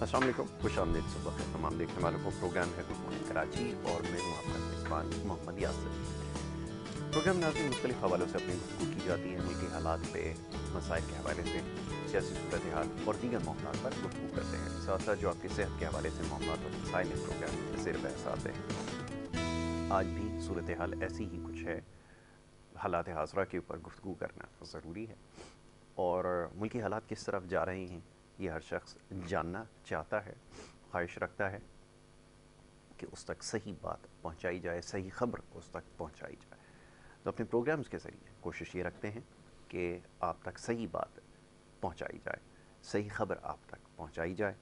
अस्सलाम वालेकुम, खुश आमदीद सुबह खैर तमाम देखने वालों को। प्रोग्राम है गुड मॉर्निंग कराची और मैं हूँ आपका मेज़बान मोहम्मद यासिर। प्रोग्राम नाज़रीन मुख्तलिफ हवालों से अपनी गुफ्तगू की जाती है, मुल्की हालात पे, मसाइल के हवाले से, सियासी सूरत हाल और दीगर मामलात पर गुफ्तगू करते हैं। साथ साथ जो आपकी सेहत के हवाले से मामलात और मसाइल इस प्रोग्राम में ज़ेर बहस आते हैं। आज भी सूरत हाल ऐसी ही कुछ है, हालात हाज़रा के ऊपर गुफ्तगू करना ज़रूरी है और मुल्की हालात किस तरफ जा रहे हैं ये हर शख्स जानना चाहता है, ख्वाहिश रखता है कि उस तक सही बात पहुंचाई जाए, सही खबर उस तक पहुंचाई जाए। तो अपने प्रोग्राम्स के ज़रिए कोशिश ये रखते हैं कि आप तक सही बात पहुंचाई जाए, सही खबर आप तक पहुंचाई जाए।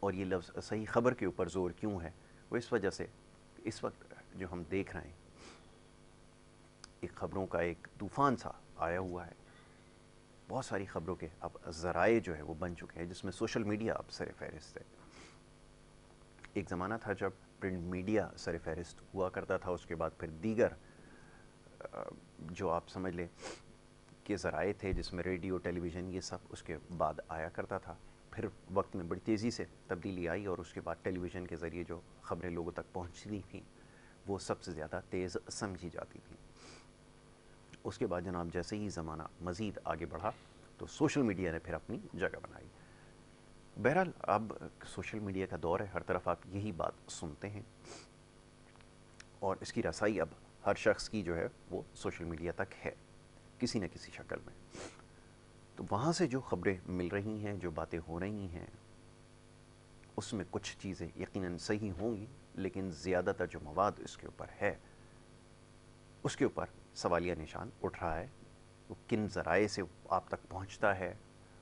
और ये लफ्ज़ सही खबर के ऊपर ज़ोर क्यों है, वो इस वजह से इस वक्त जो हम देख रहे हैं एक ख़बरों का एक तूफ़ान सा आया हुआ है। बहुत सारी ख़बरों के अब ज़राए जो है वो बन चुके हैं, जिसमें सोशल मीडिया अब सर फहरिस्त है। एक ज़माना था जब प्रिंट मीडिया सर फहरिस्त हुआ करता था, उसके बाद फिर दीगर जो आप समझ लें कि ज़राए थे, जिसमें रेडियो, टेलीविज़न, ये सब उसके बाद आया करता था। फिर वक्त में बड़ी तेज़ी से तब्दीली आई और उसके बाद टेलीविज़न के ज़रिए जो ख़बरें लोगों तक पहुँचती थीं वो सबसे ज़्यादा तेज़ समझी जाती थी। उसके बाद जनाब जैसे ही ज़माना मज़ीद आगे बढ़ा तो सोशल मीडिया ने फिर अपनी जगह बनाई। बहरहाल अब सोशल मीडिया का दौर है, हर तरफ आप यही बात सुनते हैं और इसकी रसाई अब हर शख्स की जो है वो सोशल मीडिया तक है किसी न किसी शक्ल में। तो वहाँ से जो ख़बरें मिल रही हैं, जो बातें हो रही हैं, उसमें कुछ चीज़ें यकीनन सही होंगी, लेकिन ज़्यादातर जो मवाद इसके ऊपर है उसके ऊपर सवालिया निशान उठ रहा है। वो किन ज़राए से आप तक पहुंचता है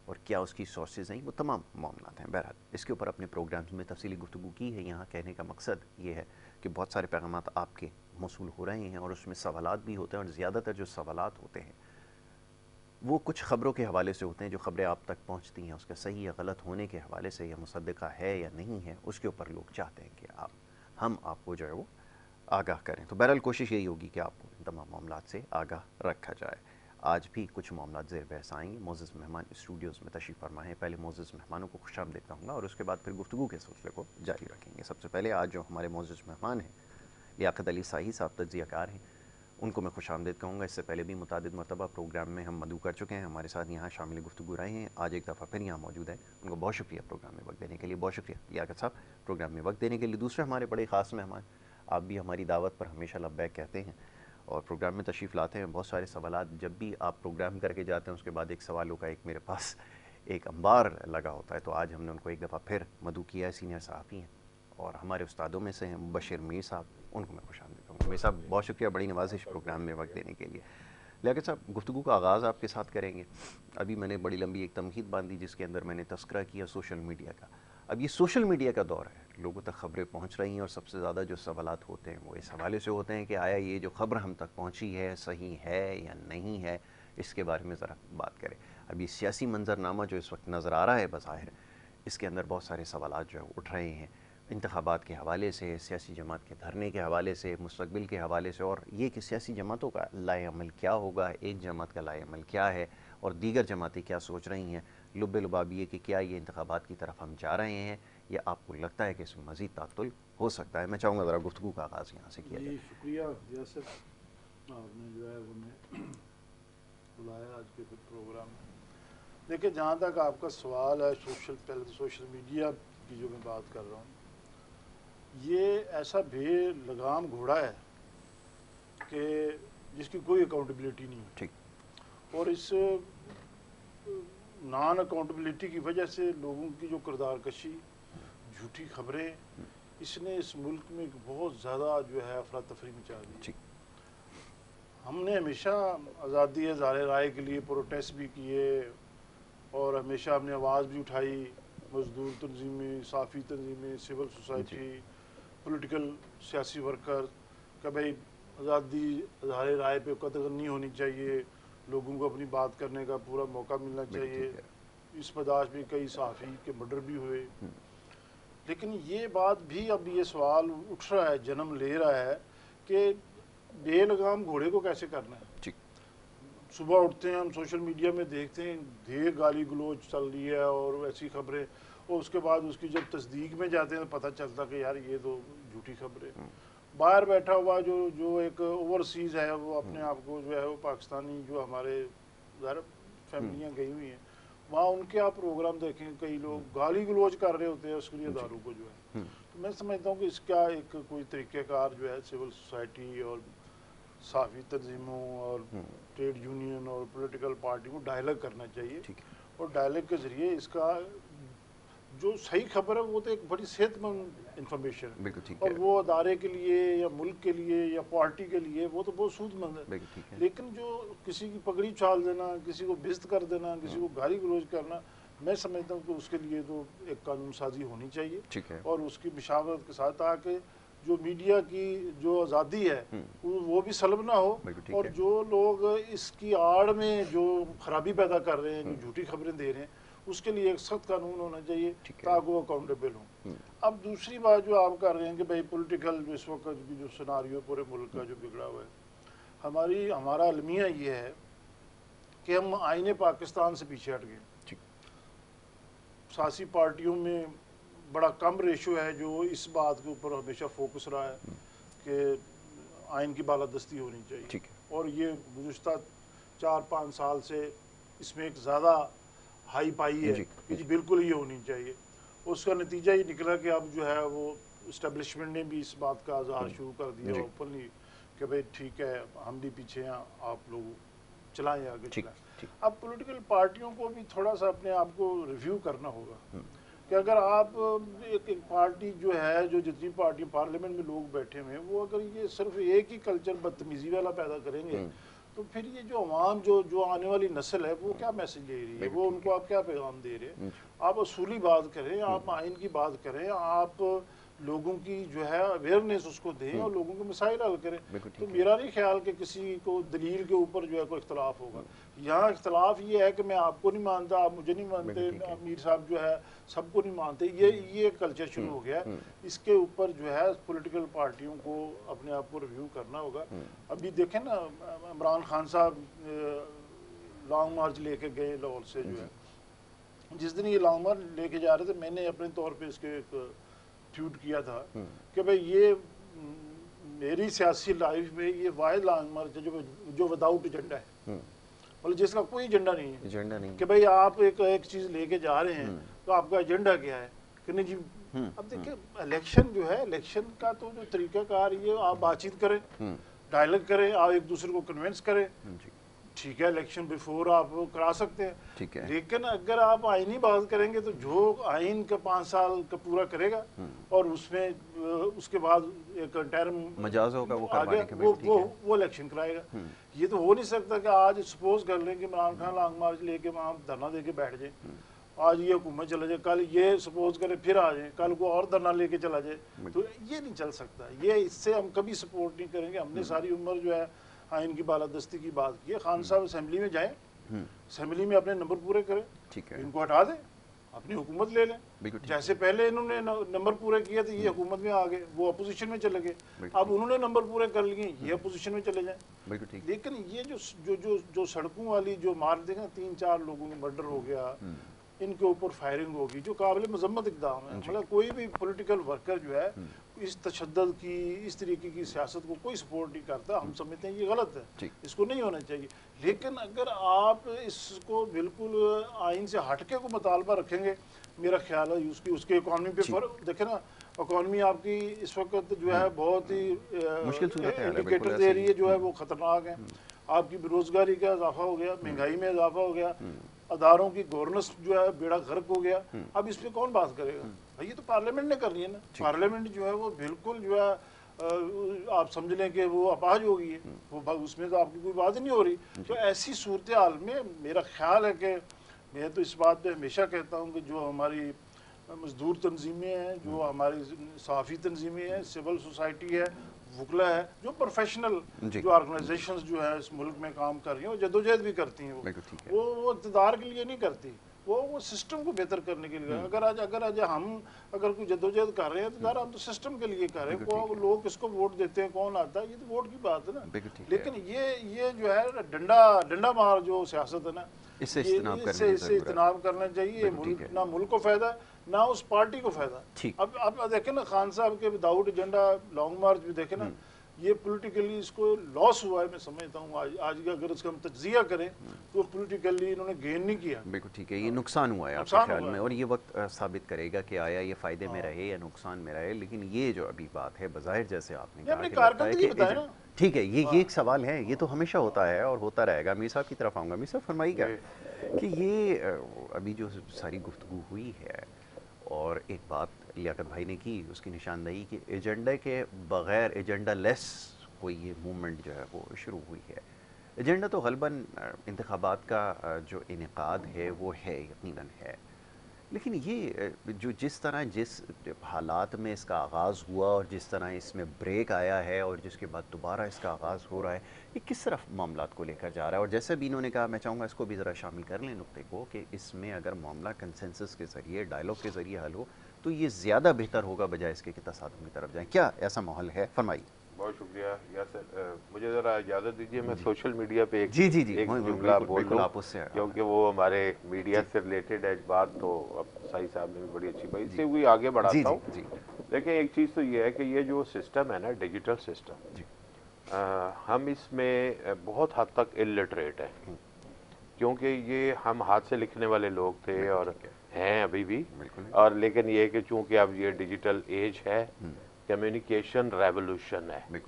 और क्या उसकी सोर्सेज हैं, वो तमाम मामलात हैं। बहरहाल इसके ऊपर अपने प्रोग्राम्स में तफसीली गुफ्तगू की है। यहाँ कहने का मकसद ये है कि बहुत सारे पैगामात आपके मौसूल हो रहे हैं और उसमें सवालात भी होते हैं, और ज़्यादातर जो सवालात होते हैं वो कुछ ख़बरों के हवाले से होते हैं। जो ख़बरें आप तक पहुँचती हैं उसका सही या गलत होने के हवाले से, या मुसद्दक़ा है या नहीं है, उसके ऊपर लोग चाहते हैं कि हम आपको जो है वो आगाह करें। तो बहरहाल कोशिश यही होगी कि आपको इन तमाम मामलात से आगाह रखा जाए। आज भी कुछ मामलात ज़ेर बहस आएंगे। मोअज़्ज़ज़ मेहमान स्टूडियोज़ में तशरीफ़ फरमा हैं। पहले मोअज़्ज़ज़ मेहमानों को खुशामदीद कहूँगा और उसके बाद फिर गुफ्तगू के सिलसिले को जारी रखेंगे। सबसे पहले आज जो हमारे मोअज़्ज़ज़ मेहमान हैं लियाक़त अली शाही साहब, तज्ज़ियाकार हैं, उनको मैं खुशामदीद कहूँगा। इससे पहले भी मुतादिद मरतबा प्रोग्राम में हम मदऊ कर चुके हैं, हमारे साथ यहाँ शामिल गुफ्तगू रहे हैं। आज एक दफ़ा फिर यहाँ मौजूद हैं। उनको बहुत शुक्रिया प्रोग्राम में वक्त देने के लिए। बहुत शुक्रिया लियाक़त साहब प्रोग्राम में वक्त देने के लिए। दूसरे हमारे बड़े ख़ास मेहमान, आप भी हमारी दावत पर हमेशा लब्बैक कहते हैं और प्रोग्राम में तशरीफ़ लाते हैं। बहुत सारे सवालात जब भी आप प्रोग्राम करके जाते हैं उसके बाद एक सवालों का एक मेरे पास एक अंबार लगा होता है। तो आज हमने उनको एक दफ़ा फिर मदऊ किया है। सीनियर सहाफ़ी हैं और हमारे उस्तादों में से हैं मुबशिर मीर साहब, उनको मैं खुशामदीद कहूँगा। मीर साहब बहुत शुक्रिया, बड़ी नवाजिश प्रोग्राम में वक्त देने के लिए। लियाक़त साहब गुफ्तगू का आगाज़ आपके साथ करेंगे। अभी मैंने बड़ी लंबी एक तमहीद बांधी जिसके अंदर मैंने तस्करा किया सोशल मीडिया का। अब ये सोशल मीडिया का दौर है, लोगों तक ख़बरें पहुँच रही हैं और सबसे ज़्यादा जो सवालात होते हैं वो इस हवाले से होते हैं कि आया ये जो ख़बर हम तक पहुँची है सही है या नहीं है, इसके बारे में ज़रा बात करें। अब ये सियासी मंजरनामा जो इस वक्त नज़र आ रहा है बज़ाहिर, इसके अंदर बहुत सारे सवालात जो है उठ रहे हैं इंतखाबात के हवाले से, सियासी जमात के धरने के हवाले से, मुस्तक़बिल के हवाले से, और ये कि सियासी जमातों का लाएअमल क्या होगा, एक जमात का लाएअमल क्या है और दीगर जमातें क्या सोच रही हैं। लुब्बे लुबाब ये कि क्या ये इंतखाबात की तरफ हम जा रहे हैं या आपको लगता है कि इसमें मज़ीद तातुल हो सकता है। मैं चाहूँगा ज़रा गुफ्तगू का आगाज़ यहाँ से किया जी जाए। शुक्रिया यासिर, आपने जो है हमें बुलाया आज के फिर प्रोग्राम में। देखिए, जहाँ तक आपका सवाल है पहले तो सोशल मीडिया की जो मैं बात कर रहा हूँ, ये ऐसा बेलगाम घोड़ा है कि जिसकी कोई अकाउंटेबिलिटी नहीं ठीक। है, और इस नॉन अकाउंटेबिलिटी की वजह से लोगों की जो किरदार कशी, झूठी खबरें, इसने इस मुल्क में बहुत ज़्यादा जो है अफरा तफरी मचा दी। ठीक। हमने हमेशा आज़ादी इज़हार राय के लिए प्रोटेस्ट भी किए और हमेशा हमने आवाज़ भी उठाई। मज़दूर तंजीमें, साफ़ी तंजीमें, सिविल जी। सोसाइटी, पॉलिटिकल सियासी वर्कर का भाई आज़ादी इज़हार राय पे कतल नहीं होनी चाहिए, लोगों को अपनी बात करने का पूरा मौका मिलना बिल्कुल चाहिए। ठीक है। इस बर्दाश्त में कई सहाफ़ी के मर्डर भी हुए। लेकिन ये बात भी अब ये सवाल उठ रहा है, जन्म ले रहा है कि बेलगाम घोड़े को कैसे करना है। ठीक। صبح اٹھتے ہیں ہم سوشل میڈیا میں دیکھتے ہیں ڈھیر گالی گلوچ چل رہی ہے اور ایسی خبریں، اور اس کے بعد اس کی جب تصدیق میں جاتے ہیں تو پتہ چلتا کہ یار یہ تو جھوٹی خبریں۔ باہر بیٹھا ہوا جو ایک اوورسیز ہے وہ اپنے آپ کو جو ہے وہ پاکستانی جو ہمارے ظاہر فیملیاں گئی ہوئی ہیں وہاں ان کے آپ پروگرام دیکھیں کئی لوگ گالی گلوچ کر رہے ہوتے ہیں اس کے لیے دارو کو جو ہے۔ تو میں سمجھتا ہوں کہ اس کا ایک کوئی طریقہ کار جو ہے سول سوسائٹی اور صحافی تنظیموں اور ٹریڈ یونین اور پولیٹیکل پارٹی کو ڈائلاگ کرنا چاہیے، اور ڈائلاگ کے ذریعے اس کا جو صحیح خبر ہے وہ تو ایک بڑی صحت مند انفارمیشن ہے، اور وہ ادارے کے لیے یا ملک کے لیے یا پارٹی کے لیے وہ تو بہت سود مند ہے۔ لیکن جو کسی کی پگڑی چھال دینا، کسی کو بزد کر دینا، کسی کو گالی گلوچ کرنا، میں سمجھتا ہوں کہ اس کے لیے تو ایک قانون سازی ہونی چاہیے اور اس کی مشاورت کے ساتھ، تاکہ جو میڈیا کی جو آزادی ہے وہ بھی سلب نہ ہو، اور جو لوگ اس کی آڑ میں جو خرابی پیدا کر رہے ہیں، جو جھوٹی خبریں دے رہے ہیں، اس کے لیے ایک سخت قانون ہونا چاہیے تاکہ وہ اکاؤنٹیبل ہوں۔ اب دوسری بات جو آپ کر رہے ہیں کہ بھائی پولیٹیکل اس وقت جو سناریو پورے ملک کا جو بگڑا ہوا ہے، ہمارا المیہ یہ ہے کہ ہم آئین پاکستان سے پیچھے ہٹ گئے۔ سیاسی پارٹیوں میں بڑا کم ریشو ہے جو اس بات کے اوپر ہمیشہ فوکس رہا ہے کہ آئین کی بالادستی ہونی چاہیے، اور یہ گزشتہ 4-5 سال سے اس میں ایک زیادہ ہائی پائی ہے کہ جی بالکل یہ ہونی چاہیے۔ اس کا نتیجہ یہ نکلا کہ اب جو ہے وہ اسٹیبلشمنٹ نے بھی اس بات کا اظہار شروع کر دیا اوپنلی کہ بھئی ٹھیک ہے ہم بھی پیچھے ہیں، آپ لوگ چلائیں آگے چلائیں۔ اب پولیٹیکل پارٹیوں کو بھی تھوڑا سا اپنے آپ کو ریویو کرنا ہوگا کہ اگر آپ ایک پارٹی جو ہے، جو جتنی پارٹی پارلیمنٹ میں لوگ بیٹھے ہوئے ہیں، وہ اگر یہ صرف ایک ہی کلچر بدتمیزی والا پیدا کریں گے تو پھر یہ جو عوام جو آنے والی نسل ہے وہ کیا میسج لے رہی ہے، وہ ان کو آپ کیا پیغام دے رہے ہیں؟ آپ اصولی بات کریں، آپ آئین کی بات کریں، آپ لوگوں کی جو ہے اویئرنیس اس کو دیں اور لوگوں کے مسائل حل کریں۔ تو میرا نہیں خیال کہ کسی کو دلیل کے اوپر جو ہے کوئی اختلاف ہوگا۔ یہاں اختلاف یہ ہے کہ میں آپ کو نہیں مانتا، آپ مجھے نہیں مانتے، امیر صاحب جو ہے سب کو نہیں مانتے، یہ کلچر شروع ہو گیا ہے۔ اس کے اوپر جو ہے پولیٹیکل پارٹیوں کو اپنے آپ کو ریویو کرنا ہوگا۔ ابھی دیکھیں نا عمران خان صاحب لانگ مارچ لے کے گئے لاہور سے، جو ہے جس دن یہ لانگ مارچ لے کے جا رہے تھے میں نے اپنے طور پہ اس کے ایک ٹویٹ کیا تھا کہ بھئی یہ میری سیاسی لائف میں یہ واحد لانگ مارچ ہے جو وداؤٹ ایجنڈا ہے، مطلب جس کا کوئی ایجنڈا نہیں ہے کہ بھئی آپ ایک چیز لے کے جا رہے ہیں تو آپ کا ایجنڈا کیا ہے کہ نہیں جی۔ اب دیکھیں الیکشن جو ہے، الیکشن کا تو جو طریقہ کار یہ آپ بات چیت کریں، ڈائلاگ کریں، آپ ایک دوسرے کو کنونس کریں، ٹھیک ہے الیکشن بیفور آپ کرا سکتے ہیں، لیکن اگر آپ آئینی بات کریں گے تو جو آئین کا 5 سال کا پورا کرے گا اور اس میں اس کے بعد ایک ٹرم مجاز ہوگا وہ الیکشن کرائے گا۔ یہ تو ہو نہیں سکتا کہ آج سپوز کر لیں کہ عمران خان لانگ مارچ لے کے وہاں دھرنا دے کے بیٹھ جائیں، آج یہ حکومت چلا جائے، کل یہ سپوز کریں پھر آ جائیں، کل کو اور دھرنا لے کے چلا جائے، تو یہ نہیں چل سکتا۔ اس سے ہم کبھی سپورٹ نہیں کریں گے۔ ہم نے ساری عمر جو ہے آئین کی بالادستی کی بات کی ہے۔ خان صاحب اسمبلی میں جائیں، اسمبلی میں اپنے نمبر پورے کریں، ان کو ہٹا دیں، اپنی حکومت لے لیں۔ جیسے پہلے انہوں نے نمبر پورے کیے تھے، یہ حکومت میں آ گئے، وہ اپوزیشن میں چلے گئے، اب انہوں نے نمبر پورے کر لیے، یہ اپوزیشن میں چلے جائیں۔ لیکن یہ جو سڑکوں والی جو مار دیں گا، 3-4 لوگوں کو مرڈر ہو گیا، ان کے اوپر فائرنگ ہوگی، جو قابل مذمت اقدام ہے۔ مطلب کوئی بھی پولیٹیکل ورکر جو ہے اس تشدد کی، اس طریقے کی سیاست کو کوئی سپورٹ نہیں کرتا۔ ہم سمجھتے ہیں یہ غلط ہے، اس کو نہیں ہونا چاہیے۔ لیکن اگر آپ اس کو بالکل آئین سے ہٹ کے کو مطالبہ رکھیں گے، میرا خیال ہے اس کی اکانومی پہ فرق دیکھیں نا، اکانومی آپ کی اس وقت جو ہے بہت ہی انڈیکیٹر دے رہی ہے جو ہے وہ خطرناک ہے۔ آپ کی بے روزگاری کا اضافہ ہو گیا، مہنگائی میں اضافہ ہو گیا، اداروں کی گورننس جو ہے بیڑا غرق ہو گیا۔ اب اس پہ کون بات کرے گا؟ بھائی یہ تو پارلیمنٹ نے کرنی ہے نا۔ پارلیمنٹ جو ہے وہ بالکل جو ہے آپ سمجھ لیں کہ وہ اپاہج ہو گئی ہے، وہ اس میں تو آپ کی کوئی بات نہیں ہو رہی۔ تو ایسی صورتحال میں میرا خیال ہے کہ میں تو اس بات پہ ہمیشہ کہتا ہوں کہ جو ہماری مزدور تنظیمیں ہیں، جو ہماری صحافی تنظیمیں ہیں، سول سوسائٹی ہے، وکلا ہے، جو پروفیشنل جو آرگنائزیشنز جو ہیں اس ملک میں کام کر رہی ہیں، وہ جدوجہد بھی کرتی ہیں، وہ اقتدار کے لیے نہیں کرتی، وہ سسٹم کو بہتر کرنے کے لیے. اگر آج ہم اگر کوئی جدوجہد کر رہے ہیں تو یار ہم تو سسٹم کے لیے کر رہے ہیں. لوگ کس کو ووٹ دیتے ہیں, کون آتا ہے, یہ تو ووٹ کی بات ہے نا. لیکن یہ جو ہے ڈنڈا مار جو سیاست ہے نا, اس سے اجتناب کرنا چاہیے. نہ ملک کو فائدہ نہ اس پارٹی کو فائدہ. اب دیکھیں نا خان صاحب کے وداؤٹ ایجنڈا لانگ مارچ بھی دیکھیں نا, یہ پولیٹیکلی اس کو لاس ہوا ہے. میں سمجھتا ہوں آج کا اگر اس کا ہم تجزیہ کریں تو پولیٹیکلی انہوں نے گین نہیں کیا. بالکل ٹھیک ہے, یہ نقصان ہوا ہے آپ کے خیال میں, اور یہ وقت ثابت کرے گا کہ آیا یہ فائدے میں رہے یا نقصان میں رہے. لیکن یہ جو ابھی بات ہے بظاہر جیسے آپ نے کہا کہ ٹھیک ہے, یہ ایک سوال ہے, یہ تو ہمیشہ ہوتا ہے اور ہوتا رہے گا. امیر صاحب کی طرف آؤں گا. امیر صاحب فرمائیے گا کہ یہ ابھی جو ساری گفتگو ہوئی ہے اور ایک بات لیاقت بھائی نے کی, اس کی نشاندہی کہ ایجنڈے کے بغیر ایجنڈا لیس کوئی یہ موومنٹ جو ہے وہ شروع ہوئی ہے. ایجنڈا تو غالباً انتخابات کا جو انعقاد ہے وہ ہے, یقیناً ہے. لیکن یہ جو جس طرح جس حالات میں اس کا آغاز ہوا اور جس طرح اس میں بریک آیا ہے اور جس کے بعد دوبارہ اس کا آغاز ہو رہا ہے, یہ کس طرف معاملات کو لے کر جا رہا ہے. اور جیسے بھی انہوں نے کہا, میں چاہوں گا اس کو بھی ذرا شامل کر لیں نقطے کو, کہ اس میں اگر معاملہ کنسنسس کے ذریعے, ڈائلاگ کے ذریعے حل ہو تو یہ زیادہ بہتر ہوگا بجائے اس کے کہ تصادم کی طرف جائیں. کیا ایسا ماحول ہے؟ فرمائیے. بہت شکریہ یاسر. مجھے ذرا اجازت دیجیے میں سوشل میڈیا پہ ایک جملہ بول دوں, کیونکہ وہ ہمارے میڈیا سے ریلیٹڈ ہے بات. تو اب سائی صاحب نے بھی بڑی اچھی بات, اس سے ہوئی آگے بڑھاتا ہوں. دیکھیں ایک چیز تو یہ ہے کہ یہ جو سسٹم ہے نا, ڈیجیٹل سسٹم, ہم اس میں بہت حد تک الٹریٹ ہیں, کیونکہ یہ ہم ہاتھ سے لکھنے والے لوگ تھے اور ہیں ابھی بھی. اور لیکن یہ کہ چونکہ اب یہ ڈیجیٹل ایج ہے, کمیونیکیشن ریولوشن ہے,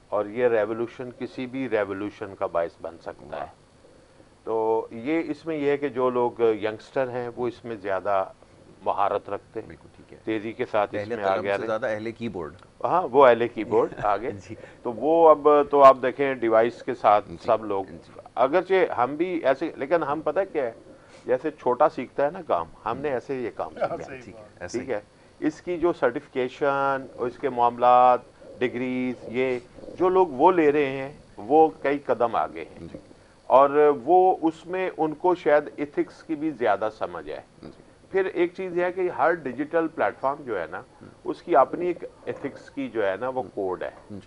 اور یہ ریولوشن کسی بھی ریولوشن کا باعث بن سکتا ہے. تو یہ اس میں یہ ہے کہ جو لوگ ینگسٹر ہیں وہ اس میں زیادہ مہارت رکھتے ہیں, تیزی کے ساتھ اس میں آگے زیادہ اہل کی بورڈ, ہاں وہ اہل کی بورڈ آگے. تو وہ اب تو آپ دیکھیں ڈیوائس کے ساتھ سب لوگ, اگرچہ ہم بھی ایسے, لیکن ہم پتہ کیا ہے, جیسے چھوٹا سیکھتا ہے نا کام, ہم نے ایسے یہ کام سیکھا. ٹھیک ہے, اس کی جو سرٹیفکیشن اور اس کے معاملات, ڈگریز, یہ جو لوگ وہ لے رہے ہیں وہ کئی قدم آگے ہیں, اور وہ اس میں ان کو شاید ایتھکس کی بھی زیادہ سمجھ ہے. پھر ایک چیز یہ ہے کہ ہر ڈیجیٹل پلیٹ فارم جو ہے نا, اس کی اپنی ایک ایتھکس کی جو ہے نا وہ کوڈ ہے.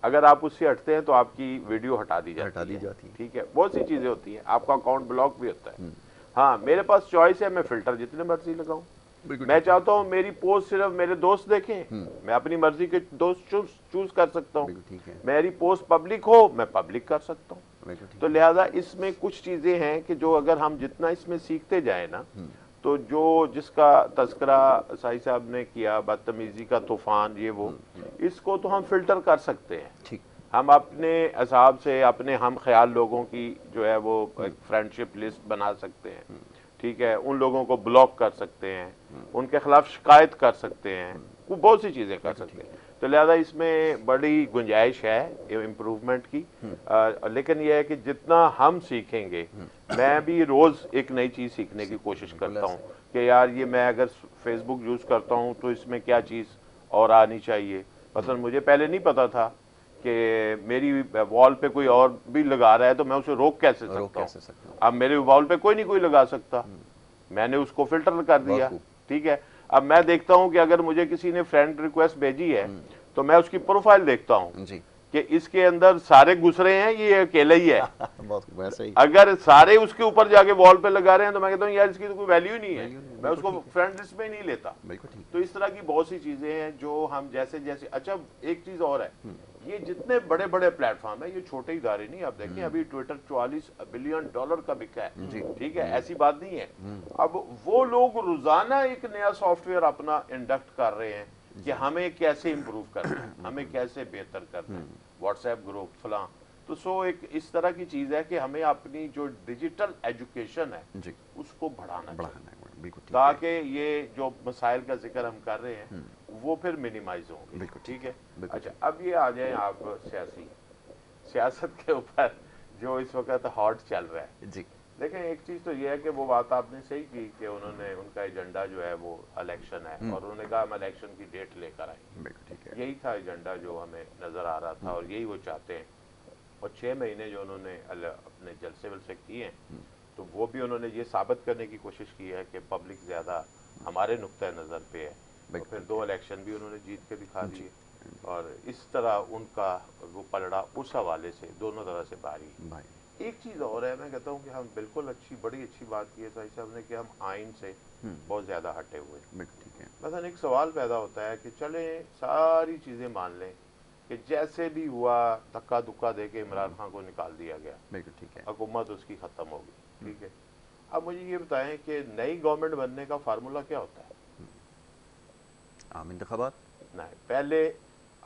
اگر آپ اس سے ہٹتے ہیں تو آپ کی ویڈیو ہٹا دی جاتی ہے. ٹھیک ہے, بہت سی چیزیں ہوتی ہیں, آپ کا اکاؤنٹ بلاک بھی ہوتا ہے. ہاں میرے پاس چوائس ہے, میں فلٹر جتنے مرضی لگاؤں. میں چاہتا ہوں میری پوسٹ صرف میرے دوست دیکھیں, میں اپنی مرضی کے دوست چوز کر سکتا ہوں. میری پوسٹ پبلک ہو, میں پبلک کر سکتا ہوں. تو لہذا اس میں کچھ چیزیں ہیں کہ جو اگر ہم جتنا اس میں سیکھتے جائیں نا, تو جس کا تذکرہ سائی صاحب نے کیا, بدتمیزی کا طوفان, یہ وہ, اس کو تو ہم فلٹر کر سکتے ہیں. ہم اپنے حساب سے اپنے ہم خیال لوگوں کی جو ہے وہ فرینڈ شپ لسٹ بنا سکتے ہیں. ٹھیک ہے, ان لوگوں کو بلاک کر سکتے ہیں, ان کے خلاف شکایت کر سکتے ہیں, وہ بہت سی چیزیں کر سکتے ہیں. تو لہذا اس میں بڑی گنجائش ہے امپروومنٹ کی. لیکن یہ ہے کہ جتنا ہم سیکھیں گے, میں بھی روز ایک نئی چیز سیکھنے کی کوشش کرتا ہوں کہ یار یہ میں اگر فیس بک یوز کرتا ہوں تو اس میں کیا چیز اور آنی چاہیے. مثلا مجھے پہلے نہیں پتا تھا کہ میری وال پہ کوئی اور بھی لگا رہا ہے تو میں اسے روک کیسے سکتا ہوں. اب میرے وال پہ کوئی نہیں کوئی لگا سکتا, میں نے اس کو فلٹر کر دیا. ٹھیک ہے, اب میں دیکھتا ہوں کہ اگر مجھے کسی نے فرینڈ ریکویسٹ بھیجی ہے تو میں اس کی پروفائل دیکھتا ہوں کہ اس کے اندر سارے گھسرے ہیں, یہ اکیلا ہی ہے. اگر سارے اس کے اوپر جا کے وال پہ لگا رہے ہیں تو میں کہتا ہوں یار اس کی تو کوئی ویلیو نہیں ہے, میں اس کو فرینڈ لسٹ میں نہیں لیتا. تو اس طرح کی بہت سی چیزیں ہیں جو ہم جیسے اچھا ایک چیز اور ہے, یہ جتنے بڑے بڑے پلیٹ فارم ہیں یہ چھوٹے ادارے نہیں. آپ دیکھیں ابھی ٹویٹر $44 بلین کا بکا ہے. ٹھیک ہے, ایسی بات نہیں ہے. اب وہ لوگ روزانہ ایک نیا سافٹ ویئر اپنا انڈکٹ کر رہے ہیں کہ ہمیں کیسے امپروو کرنا ہے, ہمیں کیسے بہتر کرنا ہے, واٹس ایپ گروپ فلاں. تو ایک اس طرح کی چیز ہے کہ ہمیں اپنی جو ڈیجیٹل ایجوکیشن ہے اس کو بڑھانا چاہیے, تاکہ یہ جو مسائل کا ذکر ہم کر رہے ہیں وہ پھر منیمائز ہوں گے. ٹھیک ہے, اچھا اب یہ آ جائیں آپ سیاست کے اوپر جو اس وقت ہاٹ چل رہا ہے. دیکھیں ایک چیز تو یہ ہے کہ وہ بات آپ نے صحیح کی کہ انہوں نے, ان کا ایجنڈا جو ہے وہ الیکشن ہے, اور انہوں نے کہا ہم الیکشن کی ڈیٹ لے کر آئیں. یہی تھا ایجنڈا جو ہمیں نظر آ رہا تھا, اور یہی وہ چاہتے ہیں. اور 6 مہینے جو انہوں نے اپنے جلسے ولسے کیے ہیں तो वो भी उन्होंने ये साबित करने की कोशिश की है कि पब्लिक ज़्यादा हमारे नुक्ता नज़र पे है। तो फिर 2 इलेक्शन भी उन्होंने जीत के दिखा दिए और इस तरह उनका वो पलड़ा उस हवाले से दोनों तरह से भारी। एक चीज़ और है, मैं कहता हूँ कि हम बिल्कुल बड़ी अच्छी बात की है साहिब साहब ने कि हम आइन से बहुत ज़्यादा हटे हुए। ठीक है। मतलब एक सवाल पैदा होता है कि चले सारी चीज़ें मान लें कि जैसे भी हुआ धक्का धुक्का दे के इमरान खान को निकाल दिया गया, बिल्कुल ठीक है, हुकूमत उसकी ख़त्म होगी, ठीक है। अब मुझे ये बताएं कि नई गवर्नमेंट बनने का फार्मूला क्या होता है? आम इंतखाबात नहीं, पहले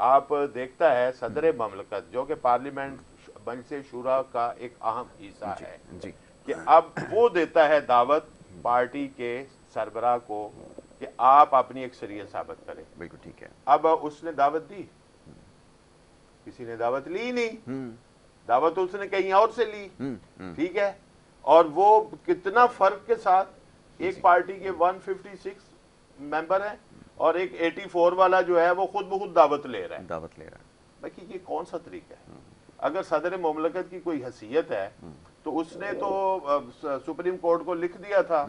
आप देखता है सदर ममलकत जो कि पार्लियामेंट मजलिस शूरा का एक अहम हिस्सा है जी, कि अब वो देता है दावत पार्टी के सरबराह को कि आप अपनी अक्सरियत साबित करें। बिल्कुल ठीक है। अब उसने दावत दी, किसी ने दावत ली नहीं, दावत उसने कहीं और से ली, ठीक है। और वो कितना फर्क के साथ एक पार्टी के 156 मेंबर हैं और एक 84 वाला जो है वो खुद ब खुद दावत ले रहा है। बाकी ये कौन सा तरीका है? अगर सदर मुमलकत की कोई हैसियत है तो उसने तो सुप्रीम कोर्ट को लिख दिया था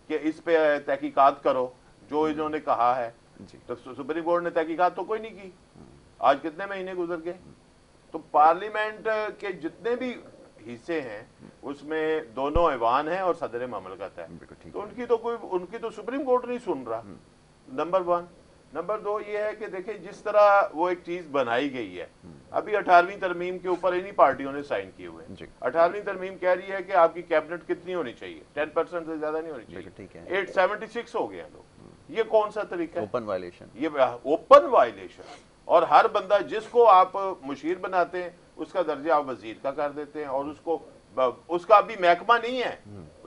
कि इस पे तहकीकात करो जो इन्होंने कहा है, तो सुप्रीम कोर्ट ने तहकीकात तो कोई नहीं की। आज कितने महीने गुजर गए? तो पार्लियामेंट के जितने भी हिस्से हैं उसमें दोनों ऐवान है और सदर मुमलकत है, तो उनकी तो सुप्रीम कोर्ट नहीं सुन रहा, नंबर 1। नंबर 2 ये है कि देखिए जिस तरह वो एक चीज बनाई गई है, अभी 18वीं तरमीम के ऊपर इन्हीं पार्टियों ने साइन किए हुए हैं। 18वीं तरमीम कह रही है कि आपकी कैबिनेट कितनी होनी चाहिए, 10% से ज्यादा नहीं होनी चाहिए। 876 हो गए लोग। ये कौन सा तरीका है? Open violation. ये ओपन वायलेशन। और हर बंदा जिसको आप मुशीर बनाते हैं उसका दर्जा आप वजीर का कर देते हैं और उसका अभी महकमा नहीं है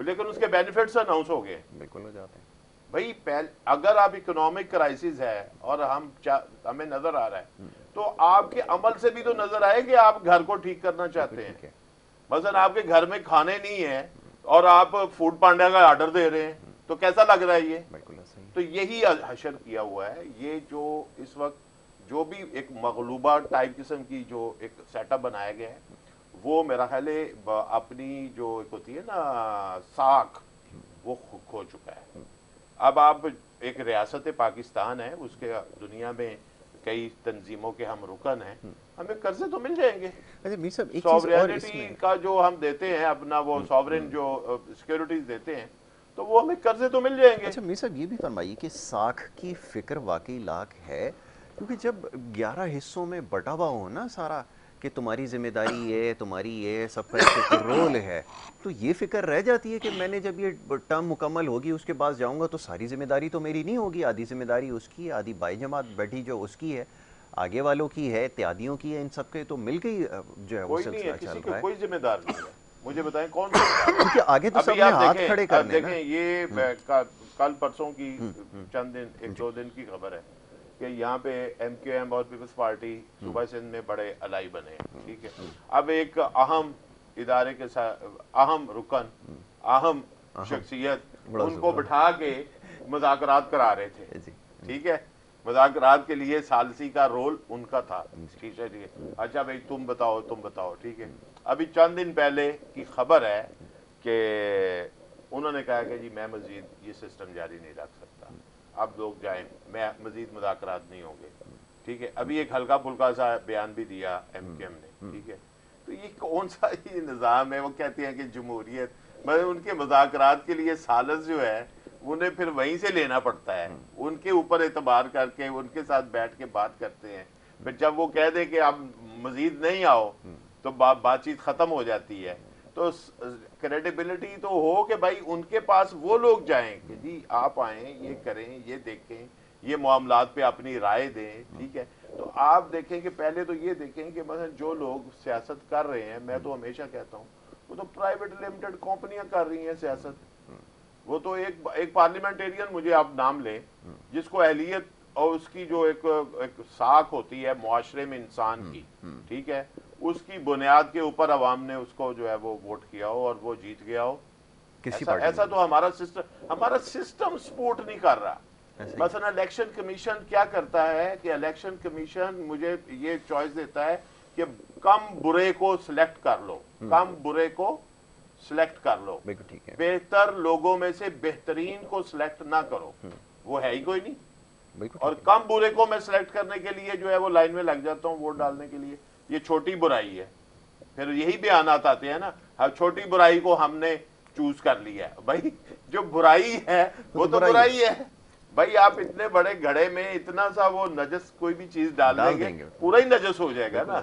लेकिन उसके बेनिफिट्स अनाउंस हो गए। बिल्कुल हो जाते हैं भाई। अगर आप इकोनॉमिक क्राइसिस है और हमें नजर आ रहा है तो आपके अमल से भी तो नजर आए कि आप घर को ठीक करना चाहते हैं। मसलन आपके घर में खाने नहीं है और आप फूड पांडा का ऑर्डर दे रहे हैं, तो कैसा लग रहा है ये? तो यही हशर किया हुआ है। ये जो इस वक्त जो भी एक मगलूबा टाइप किस्म की जो एक सेटअप बनाया गया है वो मेरा ख्याल है अपनी जो एक होती है ना साख वो खो चुका है। अब आप एक रियासत पाकिस्तान है, उसके दुनिया में कई तंजीमों के हम रुकन हैं, हमें कर्जे तो मिल जाएंगे। सॉवरेनिटी का जो हम देते हैं अपना वो सॉवरेन जो सिक्योरिटीज देते हैं तो वो हमें कर्जे तो मिल जाएंगे। अच्छा मीर साहब ये भी फरमाइए कि साख की फिक्र वाकई लाख है, क्योंकि जब 11 हिस्सों में बटा हुआ हो ना सारा कि तुम्हारी जिम्मेदारी है, तुम्हारी ये सबका एक रोल है, तो ये फिक्र रह जाती है कि मैंने जब ये टर्म मुकम्मल होगी उसके बाद जाऊंगा तो सारी जिम्मेदारी तो मेरी नहीं होगी, आधी जिम्मेदारी उसकी है, आधी बाई जमात बैठी जो उसकी है, आगे वालों की है, इत्यादियों की है, इन सबके तो मिल गई जो है वो सिलसिला चल रहा है। कोई जिम्मेदार नहीं है, मुझे बताएं कौन सा? क्योंकि आगे तो सबने हाथ खड़े करने हैं। देखें ये कल परसों की चंद दिन 1-2 दिन की खबर है कि यहाँ पे MQM और पीपल्स पार्टी सूबा सिंध में बड़े अलाई बने हैं, ठीक है। अब एक अहम इदारे के साथ अहम रुकन अहम शख्सियत उनको बिठा के मुज़ाकरात करा रहे थे, ठीक है। मुज़ाकरात के लिए सालसी का रोल उनका था, ठीक है। अच्छा भाई तुम बताओ, ठीक है। अभी चंद दिन पहले की खबर है कि उन्होंने कहा कि जी मैं मजीद ये सिस्टम जारी नहीं रख सकता, अब लोग जाएं, मैं मजीद मुज़ाकरात नहीं होंगे, ठीक है। अभी एक हल्का फुल्का सा बयान भी दिया MQM ने, ठीक है। तो ये कौन सा ये निज़ाम है? वो कहते हैं कि जमहूरियत, मतलब उनके मुज़ाकरात के लिए सालस जो है उन्हें फिर वहीं से लेना पड़ता है, उनके ऊपर एतबार करके उनके साथ बैठ के बात करते हैं। फिर जब वो कह दे कि आप मजीद नहीं आओ तो बातचीत ख़त्म हो जाती है। तो क्रेडिबिलिटी तो हो कि भाई उनके पास वो लोग जाएं कि जी आप आएँ, ये करें, ये देखें, ये मामलात पे अपनी राय दें, ठीक है। तो आप देखें कि पहले तो ये देखें कि मतलब जो लोग सियासत कर रहे हैं, मैं तो हमेशा कहता हूँ वो तो प्राइवेट लिमिटेड कंपनियां कर रही हैं सियासत। वो तो एक पार्लियामेंटेरियन मुझे आप नाम लें जिसको अहलियत और उसकी जो एक साख होती है मुआशरे में इंसान की, ठीक है, उसकी बुनियाद के ऊपर अवाम ने उसको जो है वो वोट किया हो और वो जीत गया हो, ऐसा तो हमारा सिस्टम सपोर्ट नहीं कर रहा। मसलन इलेक्शन कमीशन क्या करता है कि इलेक्शन कमीशन मुझे ये चॉइस देता है कि कम बुरे को सिलेक्ट कर लो, कम बुरे को सिलेक्ट कर लो, बिल्कुल ठीक है, बेहतर लोगों में से बेहतरीन को सिलेक्ट ना करो, वो है ही कोई नहीं। बिल्कुल और कम बुरे को मैं सिलेक्ट करने के लिए जो है वो लाइन में लग जाता हूँ वोट डालने के लिए, ये छोटी बुराई है। फिर यही बयानात आते हैं ना, हाँ छोटी बुराई को हमने चूज कर लिया है। भाई जो बुराई है वो तो बुराई है भाई। आप इतने बड़े घड़े में इतना सा वो नजस कोई भी चीज डाल देंगे, पूरा ही नजस हो जाएगा ना।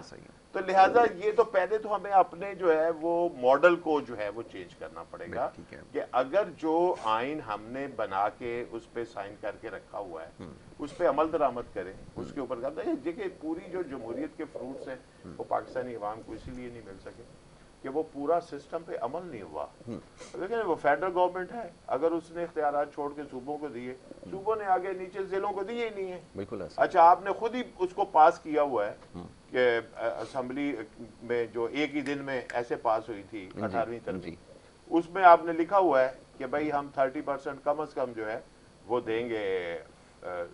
तो लिहाजा ये तो पहले तो हमें अपने जो है वो मॉडल को जो है वो चेंज करना पड़ेगा कि अगर जो आइन हमने बना के उस पे साइन करके रखा हुआ है उस पे अमल दरामद करें, उसके ऊपर देखिए पूरी जो जमहूरियत के फ्रूट्स हैं वो पाकिस्तानी अवाम को इसीलिए नहीं मिल सके कि वो पूरा सिस्टम पे अमल नहीं हुआ। देखिए वो फेडरल गवर्नमेंट है, अगर उसने इख्तियारात छोड़ के सूबों को दिए, सूबों ने आगे नीचे जिलों को दिए ही नहीं है। बिल्कुल। अच्छा आपने खुद ही उसको पास किया हुआ है कि असेंबली में जो एक ही दिन में ऐसे पास हुई थी 18वीं तरमीम, उसमें आपने लिखा हुआ है कि भाई हम 30% कम अज कम जो है वो देंगे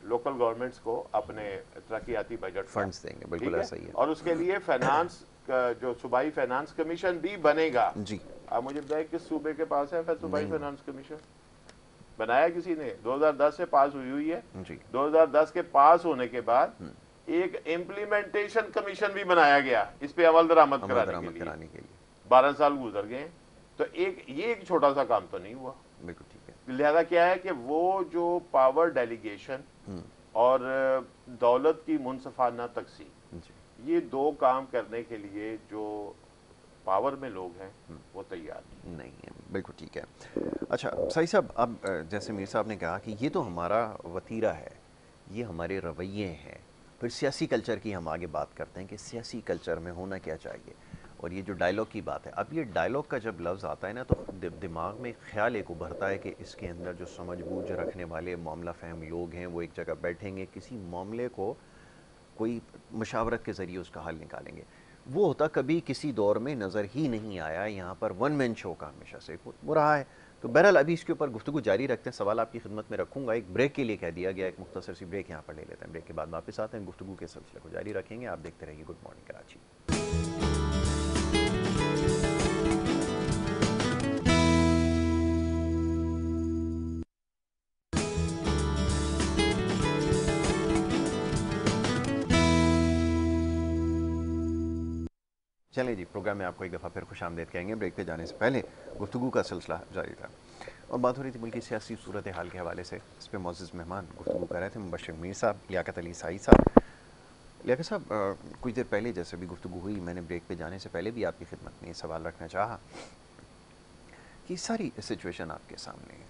लोकल गवर्नमेंट्स को अपने तरक्याती बजट फंड्स देंगे। बिल्कुल ऐसा ही है। और उसके लिए फाइनेंस जो सूबाई फाइनेंस कमीशन भी बनेगा जी। आप मुझे बताइए किस सूबे के पास है सूबाई फाइनेंस कमीशन? बनाया किसी ने? 2010 से पास हुई है जी। 2010 के पास होने के बाद एक इम्प्लीमेंटेशन कमीशन भी बनाया गया इस पे अमल दरामद कराने के लिए। 12 साल गुजर गए, तो ये एक छोटा सा काम तो नहीं हुआ। बिल्कुल ठीक है। लिहाजा क्या है कि वो जो पावर डेलीगेशन और दौलत की मुनसफाना तकसीम, ये दो काम करने के लिए जो पावर में लोग हैं वो तैयार नहीं है। बिल्कुल ठीक है। अच्छा सही साहब, अब जैसे मीर साहब ने कहा कि ये तो हमारा वतीरा है, ये हमारे रवैये हैं, फिर सियासी कल्चर की हम आगे बात करते हैं कि सियासी कल्चर में होना क्या चाहिए। और ये जो डायलॉग की बात है, अब ये डायलॉग का जब लफ्ज़ आता है ना तो दिमाग में ख्याल एक उभरता है कि इसके अंदर जो समझ बूझ रखने वाले मामला फ़हम लोग हैं वो एक जगह बैठेंगे, किसी मामले को कोई मशावरत के ज़रिए उसका हल निकालेंगे। वो होता कभी किसी दौर में नज़र ही नहीं आया। यहाँ पर वन मैन शो का हमेशा से वो रहा है। तो बहरहाल अभी इसके ऊपर गुफ्तगू जारी रखते हैं। सवाल आपकी खिदमत में रखूँगा, एक ब्रेक के लिए कह दिया गया, एक मुख्तसर सी ब्रेक यहाँ पर ले लेते हैं। ब्रेक के बाद वापस आते हैं, गुफ्तगू के सिलसिले को जारी रखेंगे। आप देखते रहिए गुड मॉर्निंग कराची। चलिए जी, प्रोग्राम में आपको एक दफ़ा फिर खुश आमदेद कहेंगे। ब्रेक पे जाने से पहले गुफ्तगू का सिलसिला जारी था और बात हो रही थी मुल्क की सियासी सूरत हाल के हवाले से। इस पर मोअज़्ज़ज़ मेहमान गुफ्तगू कर रहे थे, मुबश्शिर मीर साहब, लियाकत अली साई साहब। लियाकत साहब, कुछ देर पहले जैसे भी गुफ्तगू हुई, मैंने ब्रेक पे जाने से पहले भी आपकी खिदमत में ये सवाल रखना चाहा कि सारी सिचुएशन आपके सामने है।